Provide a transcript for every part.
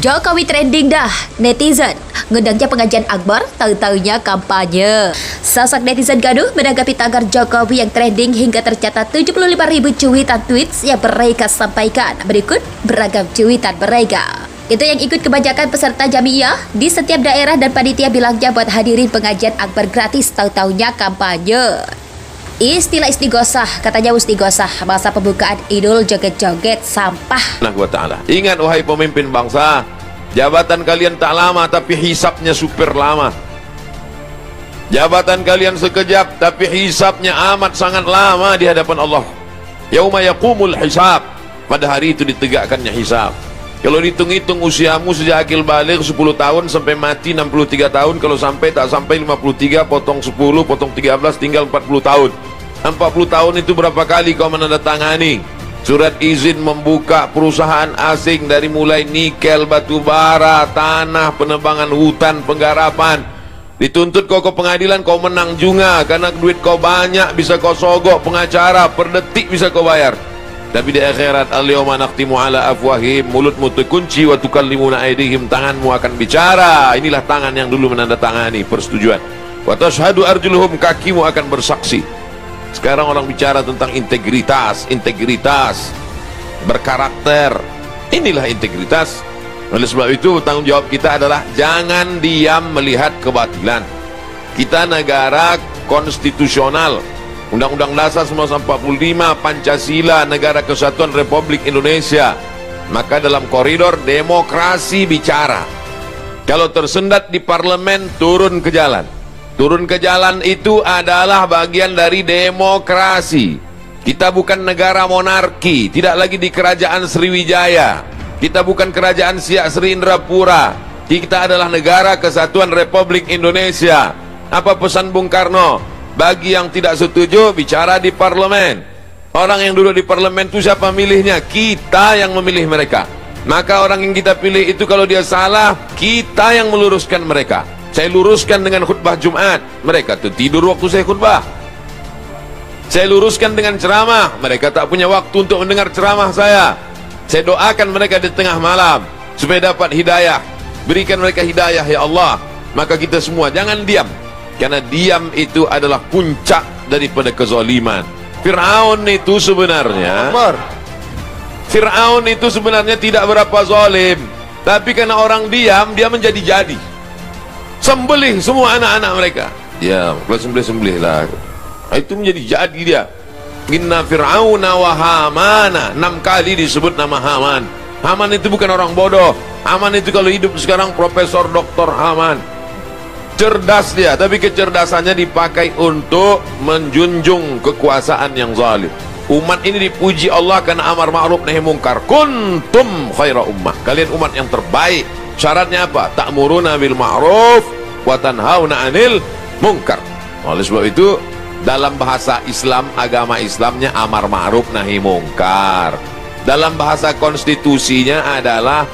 Jokowi trending dah, netizen ngundangnya pengajian akbar, tahu-tahunya kampanye. Sosok netizen gaduh menanggapi tagar Jokowi yang trending hingga tercatat 75.000 cuitan tweets yang mereka sampaikan. Berikut beragam cuitan mereka. Itu yang ikut kebanyakan peserta jamiah di setiap daerah dan panitia bilangnya buat hadirin pengajian akbar gratis, tahu-tahunya kampanye. Istilah istighosah, katanya istighosah masa pembukaan Idul joget-joget sampah. Ta'ala. Ingat wahai pemimpin bangsa, jabatan kalian tak lama tapi hisapnya super lama. Jabatan kalian sekejap tapi hisapnya amat sangat lama di hadapan Allah. Yauma yaqumul hisab, pada hari itu ditegakkannya hisab. Kalau dihitung-hitung usiamu sejak akil baligh 10 tahun sampai mati 63 tahun, kalau sampai tak sampai 53, potong 10, potong 13, tinggal 40 tahun. 40 tahun itu berapa kali kau menandatangani surat izin membuka perusahaan asing dari mulai nikel, batu bara, tanah, penebangan hutan, penggarapan. Dituntut kau ke pengadilan, kau menang juga karena duit kau banyak, bisa kau sogok pengacara, per detik bisa kau bayar. Tapi di akhirat, al-yawma nakhtimu ala afwahim, mulutmu terkunci, wa tukallimuna aydihim, tanganmu akan bicara. Inilah tangan yang dulu menandatangani persetujuan. Wa tashhadu arjuluhum, kakimu akan bersaksi. Sekarang orang bicara tentang integritas, berkarakter. Inilah integritas. Oleh sebab itu, tanggung jawab kita adalah jangan diam melihat kebatilan. Kita negara konstitusional. Undang-Undang Dasar 1945, Pancasila, Negara Kesatuan Republik Indonesia. Maka dalam koridor demokrasi bicara. Kalau tersendat di parlemen, turun ke jalan. Turun ke jalan itu adalah bagian dari demokrasi. Kita bukan negara monarki, tidak lagi di kerajaan Sriwijaya. Kita bukan kerajaan Siak Sri Indrapura. Kita adalah negara Kesatuan Republik Indonesia. Apa pesan Bung Karno? Bagi yang tidak setuju, bicara di parlemen. Orang yang duduk di parlemen itu siapa milihnya? Kita yang memilih mereka. Maka orang yang kita pilih itu kalau dia salah, kita yang meluruskan mereka. Saya luruskan dengan khutbah Jumat, mereka tuh tidur waktu saya khutbah. Saya luruskan dengan ceramah, mereka tak punya waktu untuk mendengar ceramah saya. Saya doakan mereka di tengah malam supaya dapat hidayah. Berikan mereka hidayah ya Allah. Maka kita semua jangan diam, karena diam itu adalah puncak daripada kezaliman. Fir'aun itu sebenarnya tidak berapa zalim, tapi karena orang diam, dia menjadi-jadi. Sembelih semua anak-anak mereka. Ya, kalau sembelih lah. Itu menjadi jadi dia. Inna Fir'auna wa Hamana, 6 kali disebut nama Haman. Haman itu bukan orang bodoh. Haman itu kalau hidup sekarang Profesor Dr. Haman. Cerdas dia, tapi kecerdasannya dipakai untuk menjunjung kekuasaan yang zalim. Umat ini dipuji Allah karena amar ma'ruf nahi mungkar. Kuntum khaira ummah, kalian umat yang terbaik. Syaratnya apa? Ta'muruna bil ma'ruf wa tanhauna 'anil munkar. Oleh sebab itu, dalam bahasa Islam, agama Islamnya amar ma'ruf nahi mungkar. Dalam bahasa konstitusinya adalah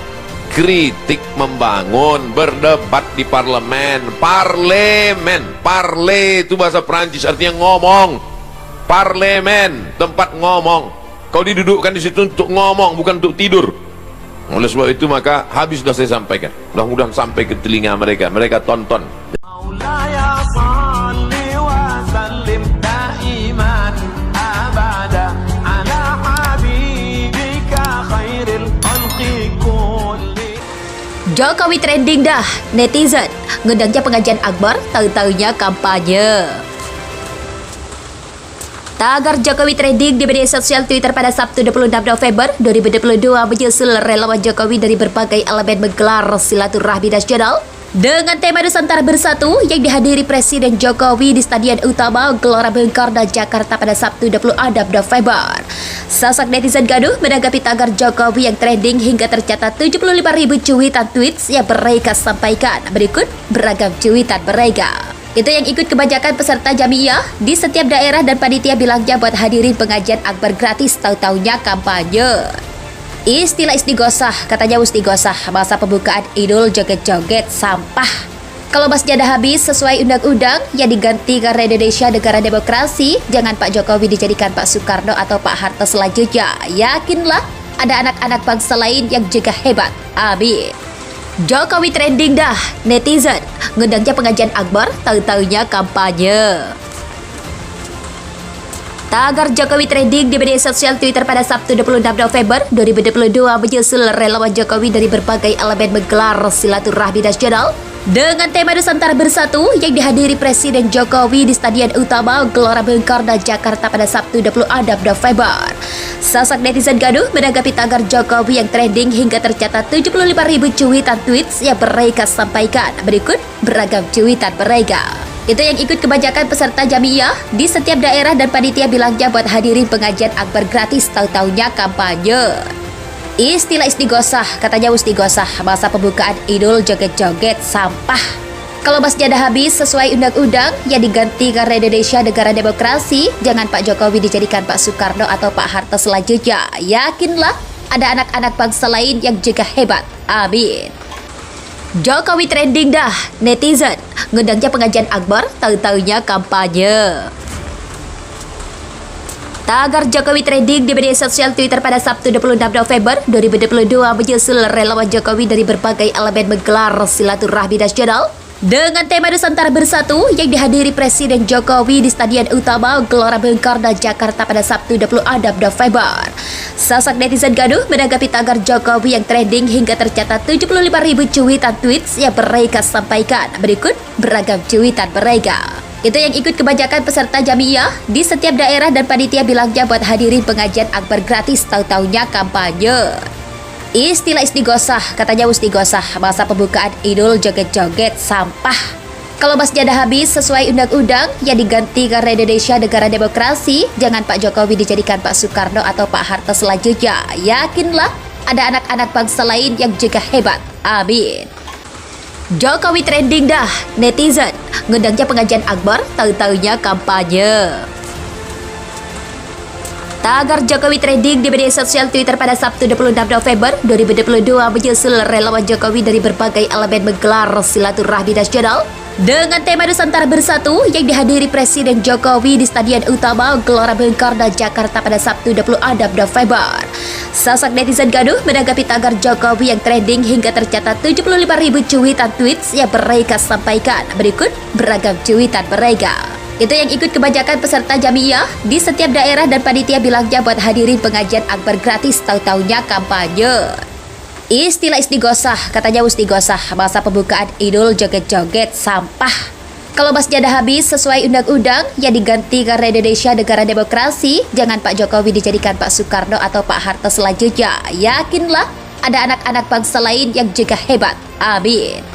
kritik membangun, berdebat di parlemen. Parle itu bahasa Perancis, artinya ngomong. Parlemen, tempat ngomong. Kau didudukkan di situ untuk ngomong, bukan untuk tidur. Oleh sebab itu maka habis sudah saya sampaikan. Mudah-mudahan sampai ke telinga mereka, mereka tonton. Jokowi trending dah, netizen ngundangnya pengajian akbar, tahu-tahunya kampanye. Tagar Jokowi trending di media sosial Twitter pada Sabtu 26 November 2022 menyusul relawan Jokowi dari berbagai elemen menggelar silaturahmi nasional dengan tema Nusantara Bersatu yang dihadiri Presiden Jokowi di Stadion Utama Gelora Bung Karno, Jakarta pada Sabtu 26 November. Sosok netizen gaduh menanggapi tagar Jokowi yang trending hingga tercatat 75.000 cuitan tweets yang mereka sampaikan. Berikut beragam cuitan mereka. Itu yang ikut kebanyakan peserta jamiah di setiap daerah dan panitia bilangnya buat hadirin pengajian akbar gratis, tahu-tahunya kampanye. Istilah istighosah, katanya istighosah masa pembukaan Idul joget-joget sampah. Kalau masnya dah habis sesuai undang-undang yang diganti karena Indonesia negara demokrasi, jangan Pak Jokowi dijadikan Pak Soekarno atau Pak Harto selanjutnya. Yakinlah ada anak-anak bangsa lain yang juga hebat. Amin. Jokowi trending dah, netizen ngundangnya pengajian akbar, tahu-tahunya kampanye. Tagar Jokowi trending di media sosial Twitter pada Sabtu 26 November 2022 menyusul relawan Jokowi dari berbagai elemen menggelar silaturahmi nasional dengan tema Nusantara Bersatu yang dihadiri Presiden Jokowi di Stadion Utama Gelora Bung Karno, Jakarta pada Sabtu 26 November. Sasak netizen gaduh menanggapi tagar Jokowi yang trending hingga tercatat 75.000 cuitan tweets yang mereka sampaikan. Berikut beragam cuitan mereka. Itu yang ikut kebanyakan peserta jamiah di setiap daerah dan panitia bilangnya buat hadirin pengajian akbar gratis, tahu-tahunya kampanye. Istilah istighosah, katanya istighosah, masa pembukaan Idul joget-joget sampah. Kalau masnya dah habis sesuai undang-undang yang diganti karena Indonesia negara demokrasi, jangan Pak Jokowi dijadikan Pak Soekarno atau Pak Harto selanjutnya. Yakinlah ada anak-anak bangsa lain yang juga hebat. Amin. Jokowi trending dah, netizen ngundangnya pengajian akbar, tahu-tahunya kampanye. Tagar Jokowi trending di media sosial Twitter pada Sabtu 26 November 2022 menyusul relawan Jokowi dari berbagai elemen menggelar silaturahmi nasional dengan tema Nusantara Bersatu yang dihadiri Presiden Jokowi di Stadion Utama Gelora Bung Karno, Jakarta pada Sabtu 26 November. Sasak netizen gaduh menanggapi tagar Jokowi yang trending hingga tercatat 75.000 cuitan tweets yang mereka sampaikan. Berikut beragam cuitan mereka. Itu yang ikut kebanyakan peserta jamiah di setiap daerah dan panitia bilangnya buat hadirin pengajian akbar gratis, tahu-tahunya kampanye. Istilah istighosah, katanya istighosah, masa pembukaan Idul joget-joget sampah. Kalau masnya dah habis sesuai undang-undang yang diganti karena Indonesia negara demokrasi, jangan Pak Jokowi dijadikan Pak Soekarno atau Pak Harto selanjutnya. Yakinlah ada anak-anak bangsa lain yang juga hebat. Amin. Jokowi trending dah, netizen ngundangnya pengajian akbar, tahu-tahunya kampanye. Tagar Jokowi trending di media sosial Twitter pada Sabtu 26 November 2022 menyusul relawan Jokowi dari berbagai elemen menggelar silaturahmi nasional dengan tema Nusantara Bersatu yang dihadiri Presiden Jokowi di Stadion Utama Gelora Bung Karno, Jakarta pada Sabtu 26 November. Sasak netizen gaduh menanggapi tagar Jokowi yang trending hingga tercatat 75.000 cuitan tweets yang mereka sampaikan. Berikut beragam cuitan mereka. Itu yang ikut kebanyakan peserta jamiah di setiap daerah dan panitia bilangnya buat hadirin pengajian akbar gratis, tahu-tahunya kampanye. Istilah istighosah, katanya istighosah, masa pembukaan Idul joget-joget sampah. Kalau masnya dah habis sesuai undang-undang yang diganti karena Indonesia negara demokrasi, jangan Pak Jokowi dijadikan Pak Soekarno atau Pak Harto selanjutnya. Yakinlah ada anak-anak bangsa lain yang juga hebat. Amin.